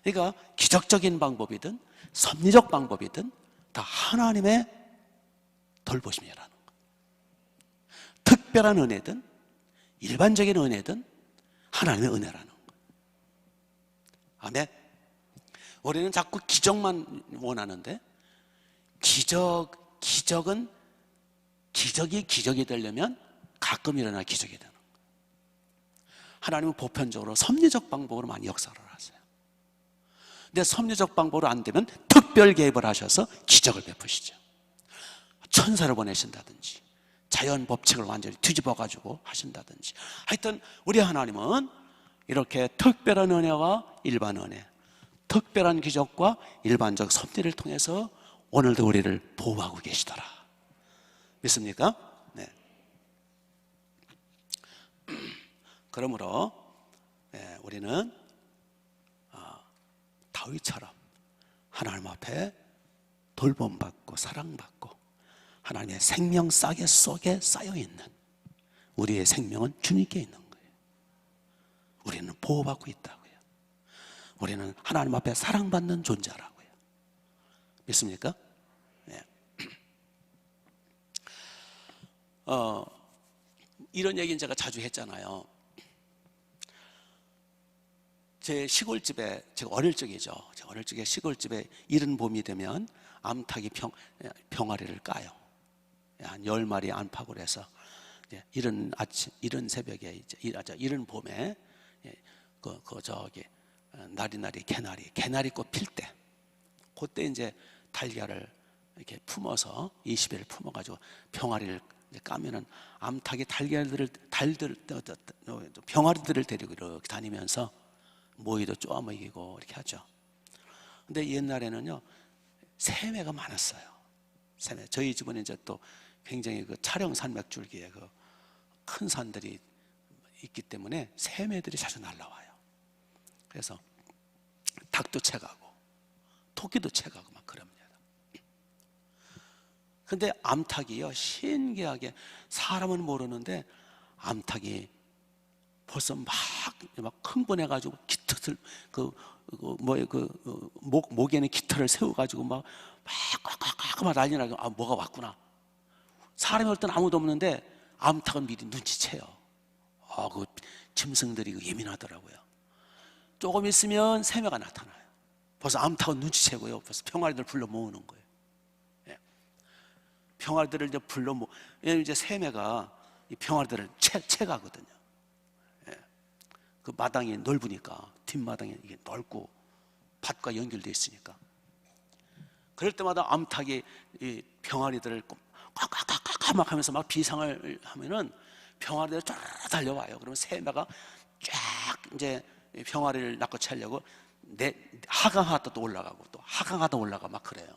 그러니까 기적적인 방법이든 섭리적 방법이든 다 하나님의 돌보심이라는 거. 특별한 은혜든 일반적인 은혜든 하나님의 은혜라는 거. 아멘. 우리는 자꾸 기적만 원하는데 기적은 기적이 되려면 가끔 일어날 기적이 되는 거예요. 하나님은 보편적으로 섭리적 방법으로 많이 역사를 하세요. 근데 섭리적 방법으로 안 되면 특별 개입을 하셔서 기적을 베푸시죠. 천사를 보내신다든지 자연 법칙을 완전히 뒤집어 가지고 하신다든지, 하여튼 우리 하나님은 이렇게 특별한 은혜와 일반 은혜, 특별한 기적과 일반적 섭리를 통해서 오늘도 우리를 보호하고 계시더라. 믿습니까? 네. 그러므로 우리는 다윗처럼 하나님 앞에 돌봄받고 사랑받고 하나님의 생명 싸개 속에 쌓여있는 우리의 생명은 주님께 있는 거예요. 우리는 보호받고 있다고요. 우리는 하나님 앞에 사랑받는 존재라고요. 믿습니까? 네. 이런 얘기는 제가 자주 했잖아요. 제 시골집에, 제가 어릴 적이죠. 제가 어릴 적에 시골집에 이른 봄이 되면 암탉이 병아리를 까요. 한 10마리 안팎으로 해서 이른 아침, 이른 새벽에, 이른 봄에 나리나리 개나리꽃 필 때, 그때 이제 달걀을 이렇게 품어서 20일 품어가지고 병아리를 까면은 암탉이 병아리들을 데리고 이렇게 다니면서 모이도 쪼아 먹이고 이렇게 하죠. 근데 옛날에는요, 새매가 많았어요. 새매. 저희 집은 이제 또 굉장히 그 촬영 산맥줄기에 그 큰 산들이 있기 때문에 새매들이 자주 날라와요. 그래서 닭도 채가고 토끼도 채가고 막 그럽니다. 근데 암탉이요, 신기하게 사람은 모르는데 암탉이 벌써 막 흥분해가지고 깃털을 목에는 깃털을 세워가지고 막 난리 나고, 뭐가 왔구나. 사람이 올 때는 아무도 없는데 암탉은 미리 눈치채요. 그 짐승들이 예민하더라고요. 조금 있으면 새매가 나타나요. 벌써 암탉은 눈치채고요. 벌써 병아리들 불러 모으는 거예요. 병아리들을 이제 왜냐면 이제 새매가 이 병아리들을 채가거든요. 그 마당이 넓으니까, 뒷마당이 이게 넓고 밭과 연결되어 있으니까. 그럴 때마다 암탉이 이 병아리들을 꽉꽉꽉꽉 막 하면서 막 비상을 하면은 병아리들이 쫙 달려와요. 그러면 새매가 쫙 이제 병아리를 낚고 채려고 하강하다 또 올라가고 또 하강하다 올라가 막 그래요.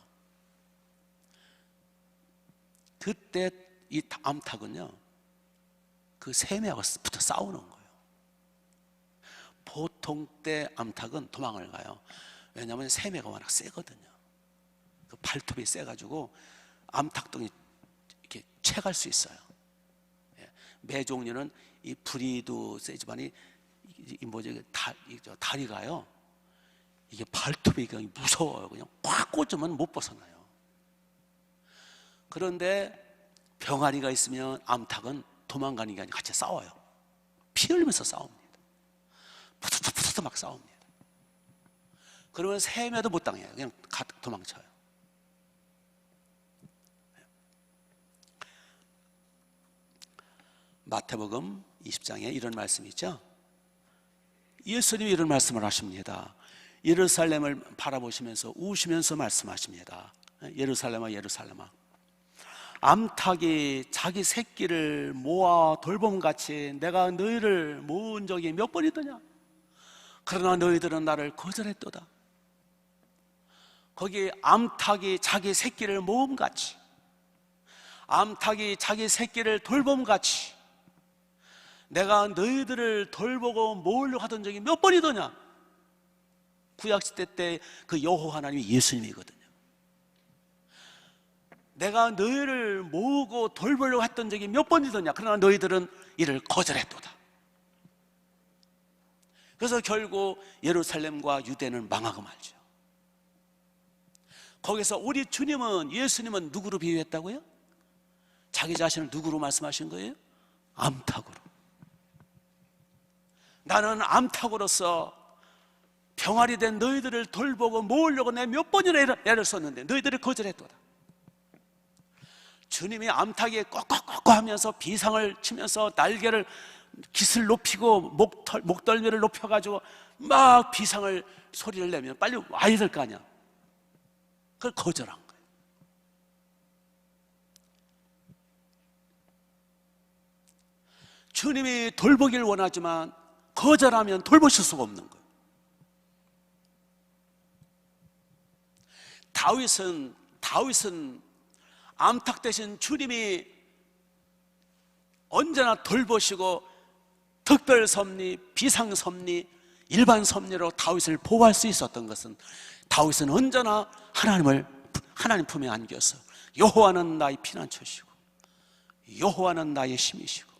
그때 이 암탉은요, 그 새매하고 붙어 싸우는 거예요. 보통 때 암탉은 도망을 가요. 왜냐하면 새매가 워낙 세거든요. 그 발톱이 세가지고 암탉도 이렇게 채갈 수 있어요. 매 종류는 이 부리도 세지만이 다리가요, 이게 발톱이 그냥 무서워요. 그냥 꽉 꽂으면 못 벗어나요. 그런데 병아리가 있으면 암탉은 도망가는 게 아니라 같이 싸워요. 피 흘리면서 싸웁니다. 푸드푸드 막 싸웁니다. 그러면 새매도 못 당해요. 그냥 도망쳐요. 마태복음 20장에 이런 말씀이 있죠. 예수님이 이런 말씀을 하십니다. 예루살렘을 바라보시면서 우시면서 말씀하십니다. 예루살렘아 예루살렘아, 암탉이 자기 새끼를 모아 돌봄같이 내가 너희를 모은 적이 몇 번이더냐. 그러나 너희들은 나를 거절했도다. 거기 암탉이 자기 새끼를 모음같이, 암탉이 자기 새끼를 돌봄같이 내가 너희들을 돌보고 모으려고 하던 적이 몇 번이더냐. 구약시대 때 그 여호와 하나님이 예수님이거든요. 내가 너희를 모으고 돌보려고 했던 적이 몇 번이더냐. 그러나 너희들은 이를 거절했도다. 그래서 결국 예루살렘과 유대는 망하고 말죠. 거기서 우리 주님은, 예수님은 누구로 비유했다고요? 자기 자신을 누구로 말씀하신 거예요? 암탉으로. 나는 암탉으로서 병아리 된 너희들을 돌보고 모으려고 내 몇 번이나 애를 썼는데 너희들이 거절했도다. 주님이 암탉이 꼬꼬꼬꼬 하면서 비상을 치면서 날개를 깃을 높이고 목덜미를 높여가지고 막 비상을 소리를 내면 빨리 와야 될 거 아니야. 그걸 거절한 거예요. 주님이 돌보기를 원하지만 거절하면 돌보실 수가 없는 거예요. 다윗은 암탉 대신 주님이 언제나 돌보시고 특별 섭리, 비상 섭리, 일반 섭리로 다윗을 보호할 수 있었던 것은 다윗은 언제나 하나님 품에 안겨서 여호와는 나의 피난처시고 여호와는 나의 힘이시고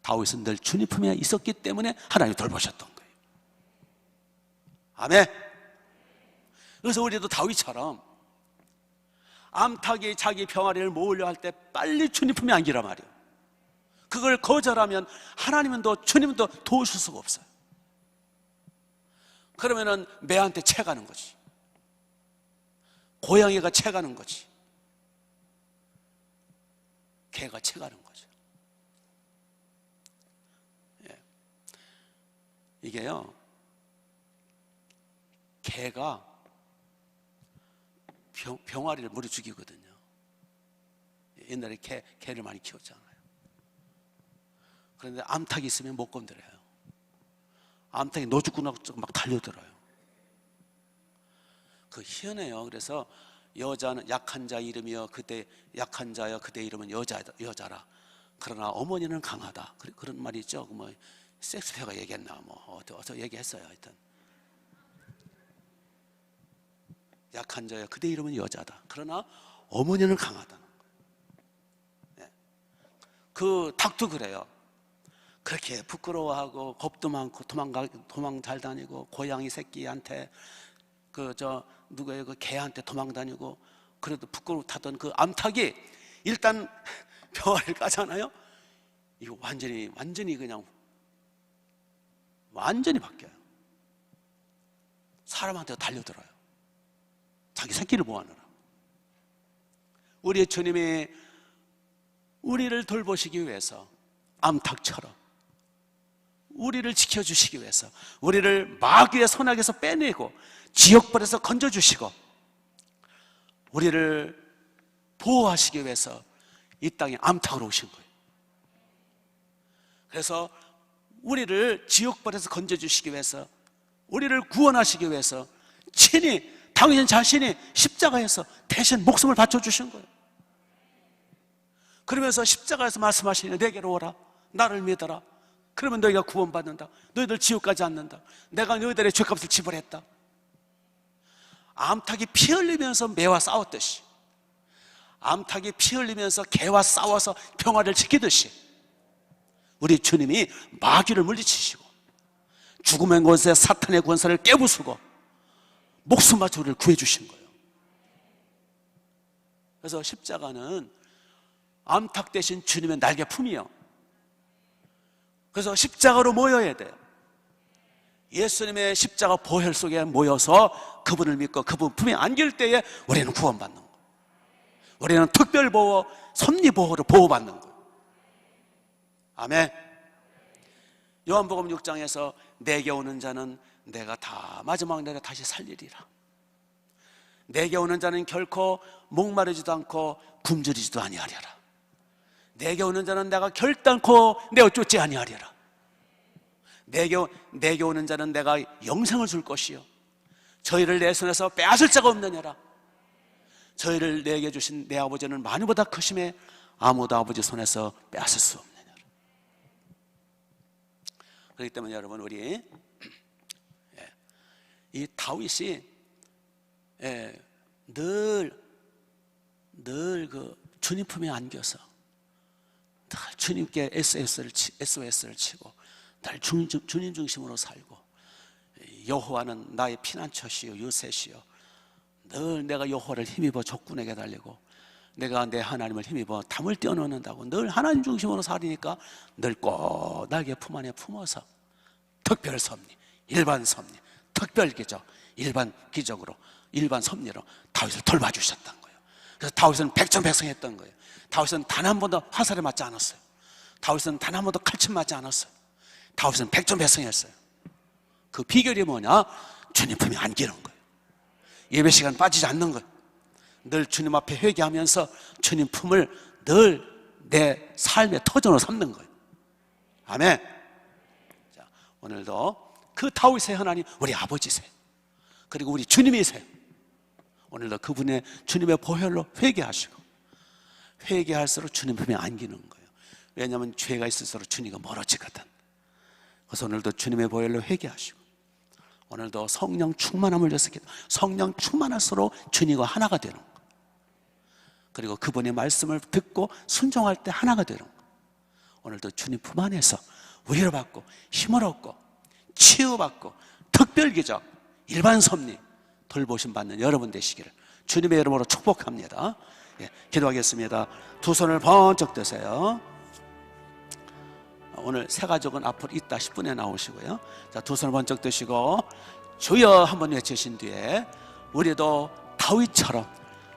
다윗은 늘 주님 품에 있었기 때문에 하나님이 돌보셨던 거예요. 아멘. 그래서 우리도 다윗처럼 암탉이 자기 병아리를 모으려 할 때 빨리 주님 품에 안기란 말이에요. 그걸 거절하면 하나님은 주님은 도우실 수가 없어요. 그러면은 매한테 채가는 거지. 고양이가 채가는 거지. 개가 채가는 거죠. 예. 이게요, 개가 병아리를 물어 죽이거든요. 옛날에 개를 많이 키웠잖아요. 그런데 암탉이 있으면 못 건드려요. 암탉이 너 죽고 나고 막 달려들어요. 그 희한해요. 그래서 여자는 약한 자 이름이여 그대 약한 자여 그대 이름은 여자라. 그러나 어머니는 강하다. 그런 말이 있죠. 뭐 섹스피어가 얘기했나 뭐 어서 얘기했어요. 하여튼 약한 자여 그대 이름은 여자다. 그러나 어머니는 강하다는 거예요. 네. 그 닭도 그래요. 그렇게 부끄러워하고 겁도 많고 도망 잘 다니고 고양이 새끼한테 그 개한테 도망 다니고 그래도 부끄러워하던 그 암탉이 일단 병아리를 까잖아요. 이거 완전히 그냥 완전히 바뀌어요. 사람한테 달려들어요. 자기 새끼를 보호하느라. 우리의 주님이 우리를 돌보시기 위해서 암탉처럼 우리를 지켜주시기 위해서 우리를 마귀의 손아귀에서 빼내고 지옥불에서 건져주시고 우리를 보호하시기 위해서 이 땅에 암탉으로 오신 거예요. 그래서 우리를 지옥불에서 건져주시기 위해서 우리를 구원하시기 위해서 친히 당신 자신이 십자가에서 대신 목숨을 바쳐주신 거예요. 그러면서 십자가에서 말씀하시니 내게로 오라 나를 믿어라 그러면 너희가 구원받는다. 너희들 지옥 가지 않는다. 내가 너희들의 죄값을 지불했다. 암탉이 피 흘리면서 매와 싸웠듯이 암탉이 피 흘리면서 개와 싸워서 평화를 지키듯이 우리 주님이 마귀를 물리치시고 죽음의 권세 사탄의 권세를 깨부수고 목숨 바쳐 우리를 구해주신 거예요. 그래서 십자가는 암탉 대신 주님의 날개품이요. 그래서 십자가로 모여야 돼요. 예수님의 십자가 보혈 속에 모여서 그분을 믿고 그분 품에 안길 때에 우리는 구원받는 거예요. 우리는 특별보호, 섭리보호를 보호받는 거예요. 아멘. 요한복음 6장에서 내게 오는 자는 내가 다 마지막 날에 다시 살리리라. 내게 오는 자는 결코 목마르지도 않고 굶주리지도 아니하리라. 내게 오는 자는 내가 결단코 내어 쫓지 아니하리라. 내게 오는 자는 내가 영생을 줄 것이요 저희를 내 손에서 빼앗을 자가 없느니라. 저희를 내게 주신 내 아버지는 만유보다 크심에 아무도 아버지 손에서 빼앗을 수 없느니라. 그렇기 때문에 여러분 우리 이 다윗이 늘 그 주님 품에 안겨서 늘 주님께 SOS를 치고 늘 주님 중심으로 살고, 여호와는 나의 피난처시요 요새시요, 늘 내가 여호와를 힘입어 적군에게 달리고 내가 내 하나님을 힘입어 담을 떼어놓는다고 늘 하나님 중심으로 살으니까 늘 꼭 날개 품 안에 품어서 특별 섭리, 일반 섭리, 특별 기적, 일반 기적으로, 일반 섭리로 다윗을 돌봐주셨던 거예요. 그래서 다윗은 백전백승했던 거예요. 다윗은 단 한 번도 화살에 맞지 않았어요. 다윗은 단 한 번도 칼침 맞지 않았어요. 다윗은 백전백승했어요. 그 비결이 뭐냐? 주님 품에 안기는 거예요. 예배 시간 빠지지 않는 거예요. 늘 주님 앞에 회개하면서 주님 품을 늘 내 삶의 터전으로 삼는 거예요. 아멘. 자, 오늘도 그 다윗의 하나님 우리 아버지세요. 그리고 우리 주님이세요. 오늘도 그분의 주님의 보혈로 회개하시고, 회개할수록 주님 품에 안기는 거예요. 왜냐하면 죄가 있을수록 주님과 멀어지거든. 그래서 오늘도 주님의 보혈로 회개하시고, 오늘도 성령 충만함을 위해서 성령 충만할수록 주님과 하나가 되는 거예요. 그리고 그분의 말씀을 듣고 순종할 때 하나가 되는 거예요. 오늘도 주님 품 안에서 위로받고 힘을 얻고 치유받고 특별기적, 일반 섭리, 돌보심 받는 여러분 되시기를 주님의 이름으로 축복합니다. 예, 기도하겠습니다. 두 손을 번쩍 드세요. 오늘 새 가족은 앞으로 이따 10분에 나오시고요. 자, 두 손을 번쩍 드시고 주여 한번 외치신 뒤에 우리도 다윗처럼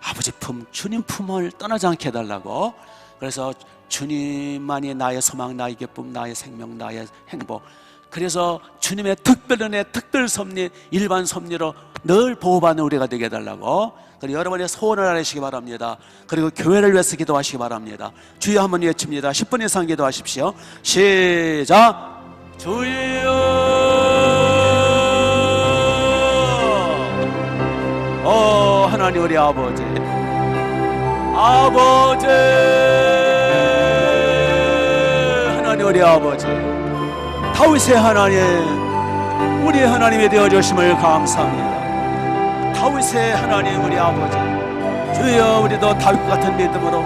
아버지 품, 주님 품을 떠나지 않게 해달라고, 그래서 주님만이 나의 소망, 나의 기쁨, 나의 생명, 나의 행복, 그래서 주님의 특별 은혜, 특별 섭리, 일반 섭리로 늘 보호받는 우리가 되게 해달라고, 그리고 여러분의 소원을 아시기 바랍니다. 그리고 교회를 위해서 기도하시기 바랍니다. 주여 한번 외칩니다. 10분 이상 기도하십시오. 시작. 주여. 하나님 우리 아버지, 아버지, 하나님 우리 아버지, 다윗의 하나님, 우리의 하나님이 되어주심을 감사합니다. 다윗의 하나님 우리 아버지, 주여 우리도 다윗 같은 믿음으로,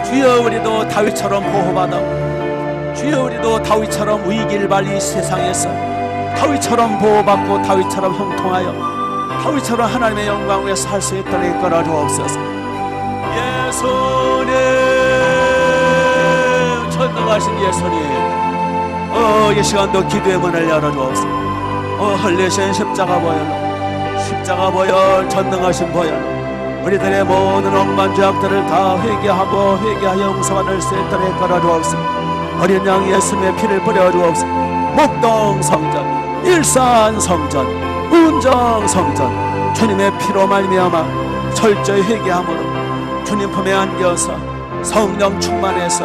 주여 우리도 다윗처럼 보호받아, 주여 우리도 다윗처럼 위기를 발리 세상에서 다윗처럼 보호받고 다윗처럼 형통하여 다윗처럼 하나님의 영광 위에 살 수 있도록 이끌어 주옵소서. 예수님, 전능하신 예수님, 이 시간도 기도의 문을 열어주옵소서. 흘리신 십자가 보혈, 전능하신 보혈, 우리들의 모든 억만 죄악들을 다 회개하고 회개하여 용서받을 수 있도록 이끌어 주옵소서. 어린 양 예수님의 피를 뿌려 주옵소서. 목동 성전, 일산 성전, 운정 성전, 주님의 피로 말미암아 철저히 회개함으로 주님 품에 안겨서 성령 충만해서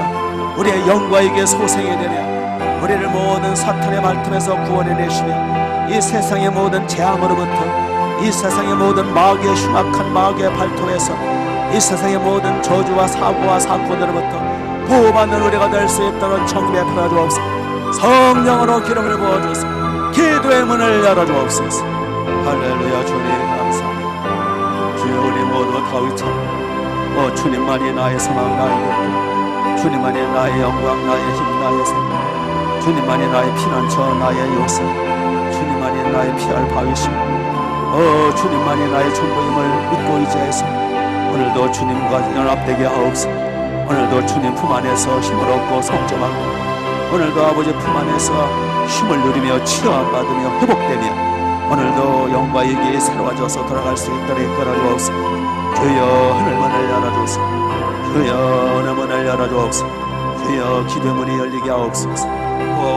우리의 영과 이게 소생이 되며 우리를 모든 사탄의 말씀에서 구원해내시며 이 세상의 모든 재앙으로부터, 이 세상의 모든 마귀의 흉악한 마귀의 발톱에서, 이 세상의 모든 저주와 사고와 사건으로부터 보호받는 우리가 될 수 있도록 정리해 풀어주옵소서. 성령으로 기름을 부어주소서. 기도의 문을 열어주옵소서. 할렐루야. 주님 감사합니다. 주여 우리 모두 다윗처럼 주님만이 나의 소망, 나의 기쁨, 주님만이 나의 영광, 나의 힘, 나의 생명, 주님만이 나의 피난처, 나의 요새, 주님만이 나의 피할 바위심, 주님만이 나의 전부임을 믿고 의지해서 오늘도 주님과 연합되게 하옵소서. 오늘도 주님 품 안에서 힘을 얻고 성장하고, 오늘도 아버지 품 안에서 힘을 누리며 치유함 받으며 회복되며 오늘도 영과 이기에 새로워져서 돌아갈 수 있도록 이끌어주옵소서. 주여 하늘문을 열어주옵소서. 주여 어느 문을 열어주옵소서. 주여 기도의 문이 열리게 하옵소서.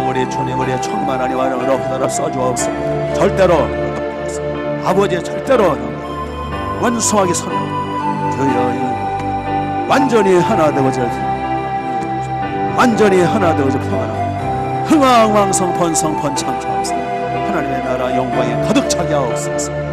우리 주님, 우리의 충만한 이름으로 하나로 써주옵소서. 절대로 아버지, 절대로 원수하게 서는 주여 완전히 하나 되어져, 완전히 하나 되어져 평안하고 흥왕왕성 번성 번창 주옵소서. 하나님의 나라 영광에 가득 차게 하옵소서.